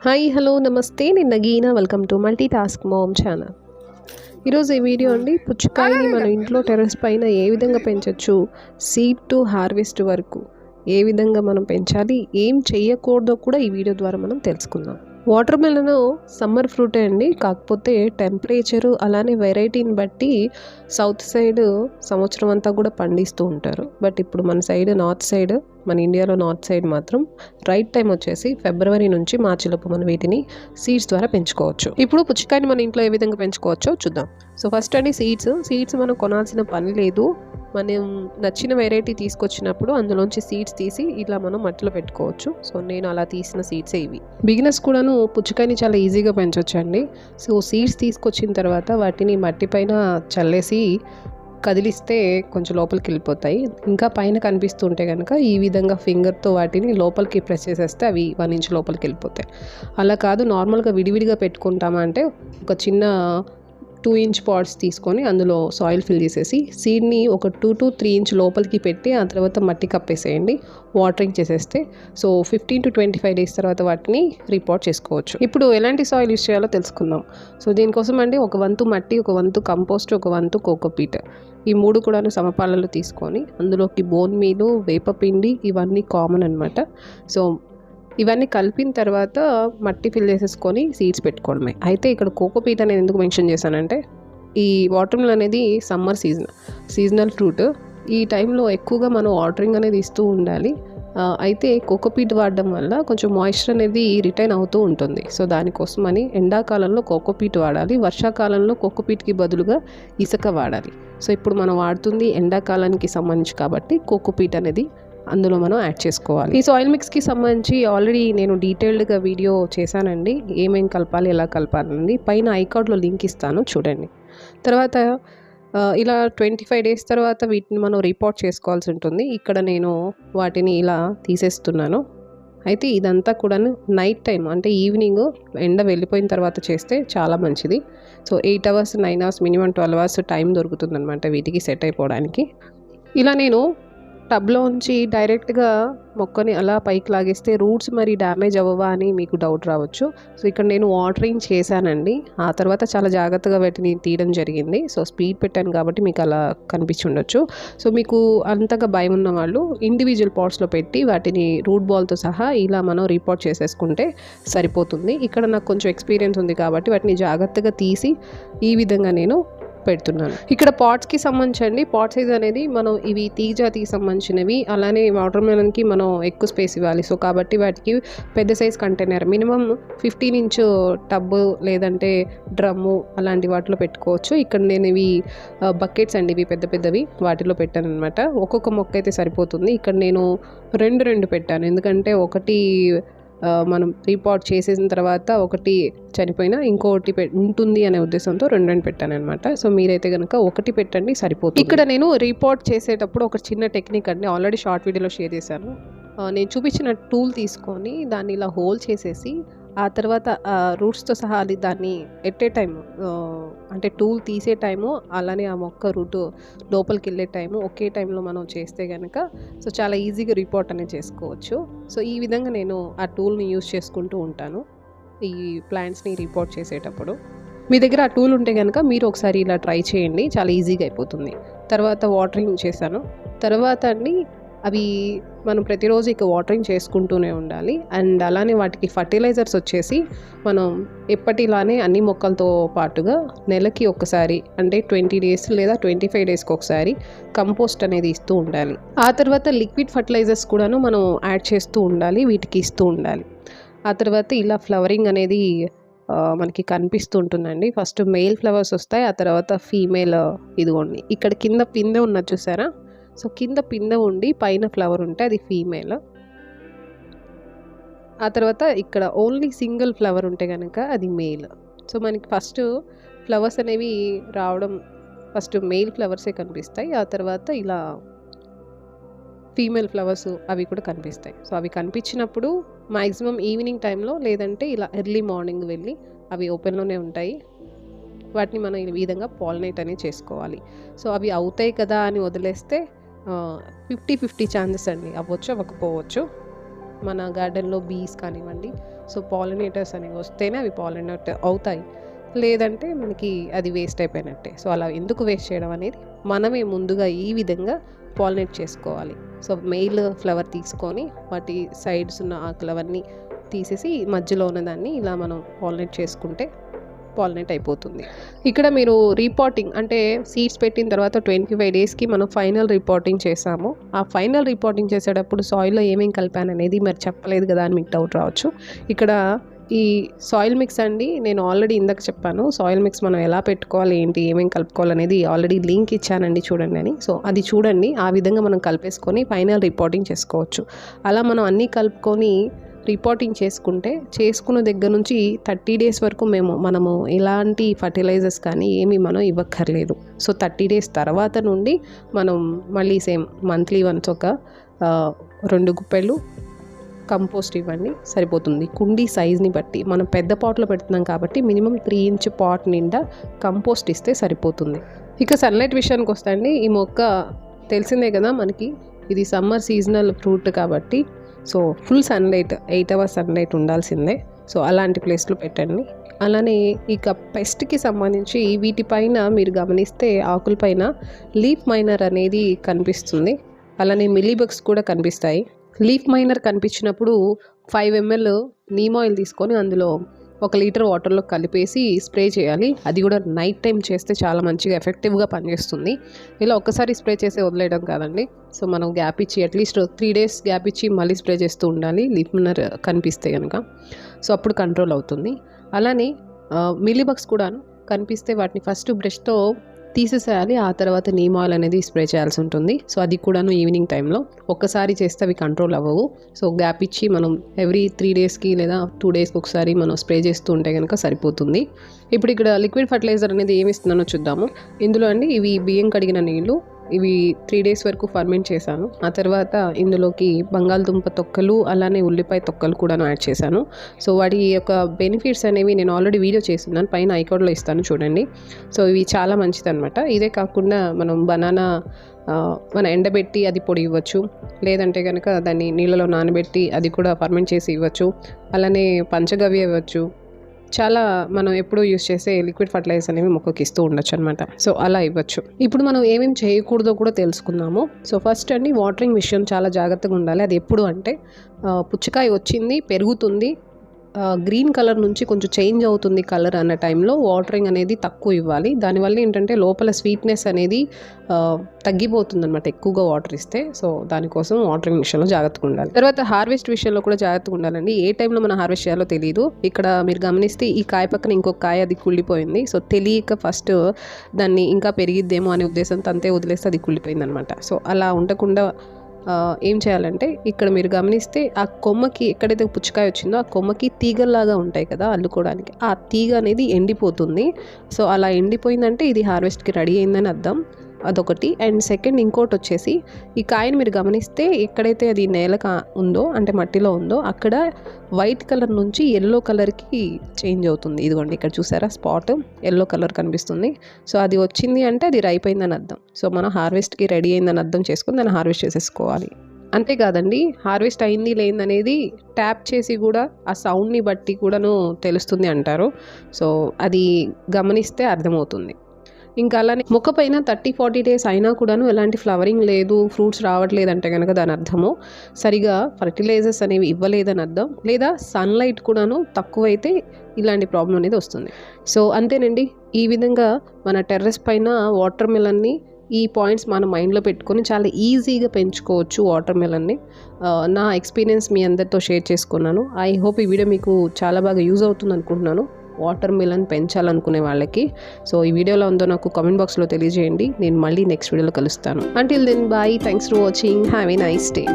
Hi hello నమస్తే నేను Nagina welcome to multi task ma'am channel. ఈరోజు ఈ వీడియో అండి పుచ్చకాయని మన ఇంట్లో టెర్రస్ పైన ఏ విధంగా పెంచవచ్చు, సీడ్ టు హార్వెస్ట్ వరకు ఏ విధంగా మనం పెంచాలి, ఏం చేయకూడదో కూడా ఈ వీడియో ద్వారా మనం తెలుసుకుందాం. వాటర్ మెలన్ సమ్మర్ ఫ్రూటే అండి, కాకపోతే టెంపరేచరు అలానే వెరైటీని బట్టి సౌత్ సైడ్ సంవత్సరం అంతా కూడా పండిస్తూ ఉంటారు. బట్ ఇప్పుడు మన సైడ్ నార్త్ సైడ్, మన ఇండియాలో నార్త్ సైడ్ మాత్రం రైట్ టైం వచ్చేసి ఫిబ్రవరి నుంచి మార్చి లోపు మనం వీటిని సీడ్స్ ద్వారా పెంచుకోవచ్చు. ఇప్పుడు పుచ్చకాయని మన ఇంట్లో ఏ విధంగా పెంచుకోవచ్చో చూద్దాం. సో ఫస్ట్ అండి సీడ్స్ మనం కొనాల్సిన పని లేదు. మనం నచ్చిన వెరైటీ తీసుకొచ్చినప్పుడు అందులోంచి సీడ్స్ తీసి ఇలా మనం మట్టిలో పెట్టుకోవచ్చు. సో నేను అలా తీసిన సీడ్సే ఇవి. బిగినర్స్ కూడాను పుచ్చకాయని చాలా ఈజీగా పెంచొచ్చండి. సో సీడ్స్ తీసుకొచ్చిన తర్వాత వాటిని మట్టి పైన చల్లేసి కదిలిస్తే కొంచెం లోపలికి వెళ్ళిపోతాయి. ఇంకా పైన కనిపిస్తుంటే కనుక ఈ విధంగా ఫింగర్తో వాటిని లోపలికి ప్రెస్ చేసేస్తే అవి 1 ఇంచ్ లోపలికి వెళ్ళిపోతాయి. అలా కాదు, నార్మల్గా విడివిడిగా పెట్టుకుంటామా అంటే ఒక చిన్న 2 ఇంచ్ పాట్స్ తీసుకొని అందులో సాయిల్ ఫిల్ చేసేసి సీడ్ని ఒక 2 to 3 ఇంచ్ లోపలికి పెట్టి ఆ తర్వాత మట్టి కప్పేసేయండి, వాటరింగ్ చేసేస్తే సో 15 to 25 డేస్ తర్వాత వాటిని రిపోర్ట్ చేసుకోవచ్చు. ఇప్పుడు ఎలాంటి సాయిల్ యూస్ చేయాలో తెలుసుకుందాం. సో దీనికోసం అండి ఒక వంతు మట్టి, ఒక వంతు కంపోస్ట్, ఒక వంతు కోకోపీట్, ఈ 3 కూడాను సమపాలలో తీసుకొని అందులోకి బోన్ మీలు, వేపపిండి ఇవన్నీ కామన్ అనమాట. సో ఇవన్నీ కలిపిన తర్వాత మట్టి ఫిల్ చేసేసుకొని సీడ్స్ పెట్టుకోవడమే. అయితే ఇక్కడ కోకోపీట్ అనేది ఎందుకు మెన్షన్ చేశానంటే, ఈ వాటర్ మిలన్ అనేది సమ్మర్ సీజనల్ ఫ్రూట్. ఈ టైంలో ఎక్కువగా మనం వాటరింగ్ అనేది ఇస్తూ ఉండాలి. అయితే కోకోపీట్ వాడడం వల్ల కొంచెం మాయిశ్చర్ అనేది రిటైన్ అవుతూ ఉంటుంది. సో దానికోసమని ఎండాకాలంలో కోకోపీట్ వాడాలి, వర్షాకాలంలో కోకోపీట్కి బదులుగా ఇసుక వాడాలి. సో ఇప్పుడు మనం వాడుతుంది ఎండాకాలానికి సంబంధించి కాబట్టి కోకోపీట్ అనేది అందులో మనం యాడ్ చేసుకోవాలి. ఈ సాయిల్ మిక్స్కి సంబంధించి ఆల్రెడీ నేను డీటెయిల్డ్గా వీడియో చేశానండి, ఏమేం కలపాలి ఎలా కలపాలండి. పైన ఐకార్డ్లో లింక్ ఇస్తాను చూడండి. తర్వాత ఇలా 25 డేస్ తర్వాత వీటిని మనం రిపోర్ట్ చేసుకోవాల్సి ఉంటుంది. ఇక్కడ నేను వాటిని ఇలా తీసేస్తున్నాను. అయితే ఇదంతా కూడా నైట్ టైం అంటే ఈవినింగ్ ఎండ వెళ్ళిపోయిన తర్వాత చేస్తే చాలా మంచిది. So 8 hours 9 hours minimum 12 hours time దొరుకుతుంది అనమాట వీటికి సెట్ అయిపోవడానికి. ఇలా నేను టబ్లోంచి డైరెక్ట్గా మొక్కని అలా పైకి లాగేస్తే రూట్స్ మరి డ్యామేజ్ అవ్వవా అని మీకు డౌట్ రావచ్చు. సో ఇక్కడ నేను వాటరింగ్ చేశానండి, ఆ తర్వాత చాలా జాగ్రత్తగా వాటిని తీయడం జరిగింది. సో స్పీడ్ పెట్టాను కాబట్టి మీకు అలా కనిపించి ఉండొచ్చు. సో మీకు అంతగా భయం ఉన్న వాళ్ళు ఇండివిజువల్ పాట్స్లో పెట్టి వాటిని రూట్ బాల్తో సహా ఇలా మనం రిపోర్ట్ చేసేసుకుంటే సరిపోతుంది. ఇక్కడ నాకు కొంచెం ఎక్స్పీరియన్స్ ఉంది కాబట్టి వాటిని జాగ్రత్తగా తీసి ఈ విధంగా నేను పెడుతున్నాను. ఇక్కడ పాట్స్కి సంబంధించండి, పాట్ సైజ్ అనేది మనం ఇవి తీగజాతికి సంబంధించినవి, అలానే వాటర్ మెలన్కి మనం ఎక్కువ స్పేస్ ఇవ్వాలి. సో కాబట్టి వాటికి పెద్ద size container minimum 15 inch tub లేదంటే డ్రమ్ము అలాంటి వాటిలో పెట్టుకోవచ్చు. ఇక్కడ నేను ఇవి బకెట్స్ అండి, ఇవి పెద్ద పెద్దవి వాటిలో పెట్టాను అనమాట. ఒక్కొక్క మొక్క అయితే సరిపోతుంది. ఇక్కడ నేను రెండు పెట్టాను, ఎందుకంటే ఒకటి మనం రీపాట్ చేసేసిన తర్వాత ఒకటి చనిపోయినా ఇంకొకటి ఉంటుంది అనే ఉద్దేశంతో రెండు పెట్టాను అనమాట. సో మీరైతే కనుక ఒకటి పెట్టండి సరిపోతుంది. ఇక్కడ నేను రీపాట్ చేసేటప్పుడు ఒక చిన్న టెక్నిక్ అండి, ఆల్రెడీ షార్ట్ వీడియోలో షేర్ చేశాను. నేను చూపించిన టూల్ తీసుకొని దాన్ని ఇలా హోల్ చేసేసి ఆ తర్వాత రూట్స్తో సహా అది దాన్ని ఎట్ ఏ టైము అంటే టూల్ తీసే టైము అలానే ఆ మొక్క రూట్ లోపలికి వెళ్ళే టైము ఒకే టైంలో మనం చేస్తే కనుక సో చాలా ఈజీగా రిపోర్ట్ అనేది చేసుకోవచ్చు. సో ఈ విధంగా నేను ఆ టూల్ని యూజ్ చేసుకుంటూ ఉంటాను ఈ ప్లాంట్స్ని రిపోర్ట్ చేసేటప్పుడు. మీ దగ్గర ఆ టూల్ ఉంటే కనుక మీరు ఒకసారి ఇలా ట్రై చేయండి, చాలా ఈజీగా అయిపోతుంది. తర్వాత వాటరింగ్ చేశాను. తర్వాత అండి అవి మనం ప్రతిరోజు ఇక వాటరింగ్ చేసుకుంటూనే ఉండాలి. అండ్ అలానే వాటికి ఫర్టిలైజర్స్ వచ్చేసి మనం ఎప్పటిలానే అన్ని మొక్కలతో పాటుగా నెలకి ఒకసారి అంటే 20 డేస్ లేదా 25 డేస్కి ఒకసారి కంపోస్ట్ అనేది ఇస్తూ ఉండాలి. ఆ తర్వాత లిక్విడ్ ఫర్టిలైజర్స్ కూడాను మనం యాడ్ చేస్తూ ఉండాలి, వీటికి ఇస్తూ ఉండాలి. ఆ తర్వాత ఇలా ఫ్లవరింగ్ అనేది మనకి కనిపిస్తూ ఉంటుందండి. ఫస్ట్ మేల్ ఫ్లవర్స్ వస్తాయి, ఆ తర్వాత ఫీమేల్. ఇదిగోండి ఇక్కడ కింద పిందె ఉన్నది చూసారా, సో కింద పిందె ఉండి పైన ఫ్లవర్ ఉంటే అది ఫీమేల్. ఆ తర్వాత ఇక్కడ ఓన్లీ సింగిల్ ఫ్లవర్ ఉంటే కనుక అది మేల్. సో మనకి ఫస్ట్ ఫ్లవర్స్ అనేవి రావడం ఫస్ట్ మేల్ ఫ్లవర్సే కనిపిస్తాయి, ఆ తర్వాత ఇలా ఫీమేల్ ఫ్లవర్స్ అవి కూడా కనిపిస్తాయి. సో అవి కనిపించినప్పుడు మ్యాక్సిమం ఈవినింగ్ టైంలో లేదంటే ఇలా ఎర్లీ మార్నింగ్ వెళ్ళి అవి ఓపెన్లోనే ఉంటాయి, వాటిని మనం ఈ విధంగా పాలినేట్ అనేది చేసుకోవాలి. సో అవి అవుతాయి కదా అని వదిలేస్తే 50-50 ఛాన్సెస్ అండి, అవ్వచ్చు అవ్వకపోవచ్చు. మన గార్డెన్లో బీస్ కానివ్వండి సో పాలినేటర్స్ అనేవి వస్తేనే అవి పాలినేట్ అవుతాయి, లేదంటే మనకి అది వేస్ట్ అయిపోయినట్టే. సో అలా ఎందుకు వేస్ట్ చేయడం అనేది మనమే ముందుగా ఈ విధంగా పాలినేట్ చేసుకోవాలి. సో మెయిల్ ఫ్లవర్ తీసుకొని వాటి సైడ్స్ ఉన్న ఆకులు అవన్నీ తీసేసి మధ్యలో ఉన్నదాన్ని ఇలా మనం పాలినేట్ చేసుకుంటే పాలినేట్ అయిపోతుంది. ఇక్కడ మీరు రీపాటింగ్ అంటే సీడ్స్ పెట్టిన తర్వాత 25 డేస్కి మనం ఫైనల్ రిపోర్టింగ్ చేసాము. ఆ ఫైనల్ రిపోర్టింగ్ చేసేటప్పుడు సాయిల్లో ఏమేమి కలిపాను అనేది మరి చెప్పలేదు కదా అని మీకు డౌట్ రావచ్చు. ఇక్కడ ఈ సాయిల్ మిక్స్ అండి, నేను ఆల్రెడీ ఇందాక చెప్పాను సాయిల్ మిక్స్ మనం ఎలా పెట్టుకోవాలి, ఏంటి, ఏమేమి కలుపుకోవాలనేది ఆల్రెడీ లింక్ ఇచ్చానండి చూడండి అని. సో అది చూడండి, ఆ విధంగా మనం కలిపేసుకొని ఫైనల్ రిపోర్టింగ్ చేసుకోవచ్చు. అలా మనం అన్నీ కలుపుకొని రిపోర్టింగ్ చేసుకున్న దగ్గర నుంచి 30 డేస్ వరకు మనము ఎలాంటి ఫర్టిలైజర్స్ కానీ ఏమి మనం ఇవ్వక్కర్లేదు. సో 30 డేస్ తర్వాత నుండి మనం మళ్ళీ సేమ్ మంత్లీ వన్స్ ఒక 2 గుప్పెళ్ళు కంపోస్ట్ ఇవ్వండి, సరిపోతుంది. కుండీ సైజ్ని బట్టి మనం పెద్ద పాట్లో పెడుతున్నాం కాబట్టి మినిమం 3 ఇంచ్ పాట్ నిండా కంపోస్ట్ ఇస్తే సరిపోతుంది. ఇక సన్లైట్ విషయానికి వస్తే అండి, ఈ మొక్క తెలిసిందే కదా మనకి, ఇది సమ్మర్ సీజనల్ ఫ్రూట్ కాబట్టి so full sunlight 8 hours sunlight ఉండాల్సిందే. సో అలాంటి ప్లేస్లో పెట్టండి. అలానే ఇక పెస్ట్కి సంబంధించి వీటిపైన మీరు గమనిస్తే ఆకులపైన లీఫ్ మైనర్ అనేది కనిపిస్తుంది, అలానే మిలీబగ్స్ కూడా కనిపిస్తాయి. లీఫ్ మైనర్ కనిపించినప్పుడు 5 ml నీమ్ ఆయిల్ తీసుకొని అందులో 1 లీటర్ వాటర్లో కలిపేసి స్ప్రే చేయాలి. అది కూడా నైట్ టైం చేస్తే చాలా మంచిగా ఎఫెక్టివ్గా పనిచేస్తుంది. ఇలా ఒక్కసారి స్ప్రే చేసి వదిలేయడం కాదండి. సో మనం గ్యాప్ ఇచ్చి అట్లీస్ట్ 3 days గ్యాప్ ఇచ్చి మళ్ళీ స్ప్రే చేస్తూ ఉండాలి లీఫ్ మైనర్ కనిపిస్తే కనుక. సో అప్పుడు కంట్రోల్ అవుతుంది. అలానే మిలీబగ్స్ కూడా కనిపిస్తే వాటిని ఫస్ట్ బ్రష్తో తీసేసేయాలి, ఆ తర్వాత నీమ్ ఆయిల్ అనేది స్ప్రే చేయాల్సి ఉంటుంది. సో అది కూడాను ఈవినింగ్ టైంలో ఒక్కసారి చేస్తే అవి కంట్రోల్ అవ్వవు. సో గ్యాప్ ఇచ్చి మనం ఎవ్రీ 3 daysకి లేదా 2 daysకి ఒకసారి మనం స్ప్రే చేస్తూ ఉంటే కనుక సరిపోతుంది. ఇప్పుడు ఇక్కడ లిక్విడ్ ఫర్టిలైజర్ అనేది ఏమి ఇస్తున్నానో చూద్దాము. ఇందులో అండి ఇవి బియ్యం కడిగిన నీళ్ళు, ఇవి 3 days వరకు ఫర్మెంట్ చేశాను. ఆ తర్వాత ఇందులోకి బంగాళదుంప తొక్కలు అలానే ఉల్లిపాయ తొక్కలు కూడా యాడ్ చేశాను. సో వాటి యొక్క బెనిఫిట్స్ అనేవి నేను ఆల్రెడీ వీడియో చేస్తున్నాను, పైన ఐకార్డ్లో ఇస్తాను చూడండి. సో ఇవి చాలా మంచిది అనమాట. ఇదే కాకుండా మనం బనానా మన ఎండబెట్టి అది పొడి ఇవ్వచ్చు, లేదంటే కనుక దాన్ని నీళ్ళలో నానబెట్టి అది కూడా ఫర్మెంట్ చేసి ఇవ్వచ్చు. అలానే పంచగవ్య ఇవ్వచ్చు. చాలా మనం ఎప్పుడూ యూస్ చేసే లిక్విడ్ ఫర్టిలైజర్స్ అనేవి మొక్కకి ఇస్తూ ఉండొచ్చు అనమాట. సో అలా ఇవ్వచ్చు. ఇప్పుడు మనం ఏమేమి చేయకూడదో కూడా తెలుసుకుందాము. సో ఫస్ట్ అండి, వాటరింగ్ విషయం చాలా జాగ్రత్తగా ఉండాలి. అది ఎప్పుడు అంటే పుచ్చకాయ వచ్చింది, పెరుగుతుంది, గ్రీన్ కలర్ నుంచి కొంచెం చేంజ్ అవుతుంది కలర్ అన్న టైంలో వాటరింగ్ అనేది తక్కువ ఇవ్వాలి. దానివల్ల ఏంటంటే లోపల స్వీట్నెస్ అనేది తగ్గిపోతుంది అనమాట ఎక్కువగా వాటర్ ఇస్తే. సో దానికోసం వాటరింగ్ విషయంలో జాగ్రత్తగా ఉండాలి. తర్వాత హార్వెస్ట్ విషయంలో కూడా జాగ్రత్తగా ఉండాలండి. ఏ టైంలో మనం హార్వెస్ట్ చేయాలో తెలియదు. ఇక్కడ మీరు గమనిస్తే ఈ కాయ పక్కన ఇంకొక కాయ అది కుళ్ళిపోయింది. సో తెలియక ఫస్ట్ దాన్ని ఇంకా పెరిగిద్దేమో అనే ఉద్దేశంతో అంతే వదిలేస్తే అది కుళ్ళిపోయింది అనమాట. సో అలా ఉండకుండా ఏం చేయాలంటే ఇక్కడ మీరు గమనిస్తే ఆ కొమ్మకి ఎక్కడైతే పుచ్చకాయ వచ్చిందో ఆ కొమ్మకి తీగల్లాగా ఉంటాయి కదా అల్లుకోవడానికి, ఆ తీగ అనేది ఎండిపోతుంది. సో అలా ఎండిపోయిందంటే ఇది హార్వెస్ట్కి రెడీ అయిందని అర్థం. అదొకటి. అండ్ సెకండ్ ఇంకోటి వచ్చేసి ఈ కాయని మీరు గమనిస్తే ఎక్కడైతే అది నేల ఉందో అంటే మట్టిలో ఉందో అక్కడ వైట్ కలర్ నుంచి ఎల్లో కలర్కి చేంజ్ అవుతుంది. ఇదిగోండి ఇక్కడ చూసారా స్పాట్ ఎల్లో కలర్ కనిపిస్తుంది. సో అది వచ్చింది అంటే అది రైపోయిందని అర్థం. సో మనం హార్వెస్ట్కి రెడీ అయిందని అర్థం చేసుకుని దాన్ని హార్వెస్ట్ చేసేసుకోవాలి. అంతేకాదండి, హార్వెస్ట్ అయింది లేదనేది ట్యాప్ చేసి కూడా ఆ సౌండ్ని బట్టి కూడాను తెలుస్తుంది అంటారు. సో అది గమనిస్తే అర్థమవుతుంది. ఇంకా అలానే మొక్క పైన 30-40 days అయినా కూడాను ఎలాంటి ఫ్లవరింగ్ లేదు, ఫ్రూట్స్ రావట్లేదు అంటే కనుక దాని అర్థము సరిగా ఫర్టిలైజర్స్ అనేవి ఇవ్వలేదని అర్థం, లేదా సన్లైట్ కూడాను తక్కువైతే ఇలాంటి ప్రాబ్లం అనేది వస్తుంది. సో అంతేనండి, ఈ విధంగా మన టెర్రస్ పైన వాటర్ మిలన్ని ఈ పాయింట్స్ మన మైండ్లో పెట్టుకొని చాలా ఈజీగా పెంచుకోవచ్చు వాటర్ మిలన్ని. నా ఎక్స్పీరియన్స్ మీ అందరితో షేర్ చేసుకున్నాను. ఐ హోప్ ఈ వీడియో మీకు చాలా బాగా యూజ్ అవుతుంది అనుకుంటున్నాను వాటర్ మిలన్ పెంచాలనుకునే వాళ్ళకి. సో ఈ వీడియోలో ఉందో నాకు కామెంట్ బాక్స్లో తెలియజేయండి. నేను మళ్ళీ నెక్స్ట్ వీడియోలో కలుస్తాను. Until then bye, thanks for watching, have a nice day.